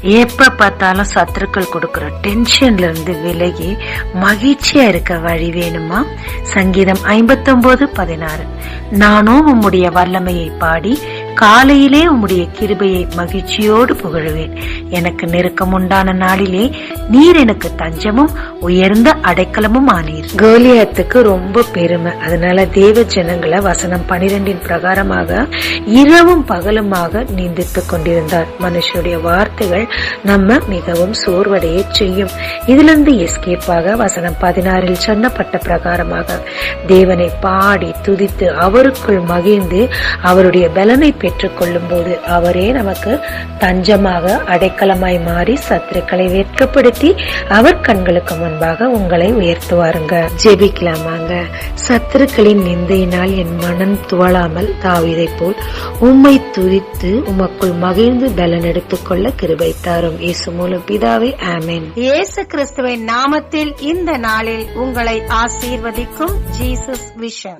எப்ப பார்த்தாலும் சத்துருக்கள் கொடுக்கிற டென்ஷன்ல இருந்து விலகி மகிழ்ச்சியா இருக்க வழி வேணுமா? சங்கீதம் 59:16. நானும் உம்முடைய வல்லமையை பாடி காலையிலே உம்முடைய கிருபையை மகிழ்ச்சியோடு புகழுவேன். எனக்கு நெருக்கம் உண்டான நாளிலே நீர் எனக்கு தஞ்சமும் உயர்ந்த அடைக்கலமும் ஆனீர். கோலியாத்துக்கு ரொம்ப பெருமை. அதனால தேவ ஜனங்களை வசனம் 12 பிரகாரமாக இரவும் பகலுமாக நிந்தித்துக் கொண்டிருந்தார். மனுஷனுடைய வார்த்தைகள் நம்ம மிகவும் சோர்வடைய செய்யும். இதிலிருந்து எஸ்கேப்பாக வசனம் 16 சொன்னப்பட்ட பிரகாரமாக தேவனை பாடி துதித்து அவருக்குள் மகிழ்ந்து அவருடைய பலனை பெற்றுக் கொள்ளும் போது அவரே நமக்கு தஞ்சமாக அடைக்கலமாய் மாறி சத்துருக்களை வெட்கப்படுத்தி அவர் கண்களுக்கு முன்பாக உங்களை உயர்த்துவாருங்க. ஜெபிக்கலாமாங்க. சத்துருக்களின் நிந்தையினால் என் மனம் துவளாமல் தாவீதை போல் உம்மை துதித்து உமக்குள் மகிழ்ந்து பலன் எடுத்துக் கொள்ள கிருபை தாரும். இயேசு மூலம் பிதாவே, ஆமென். இயேசு கிறிஸ்துவின் நாமத்தில் இந்த நாளில் உங்களை ஆசீர்வதிக்கும் ஜீசஸ் விஷன்.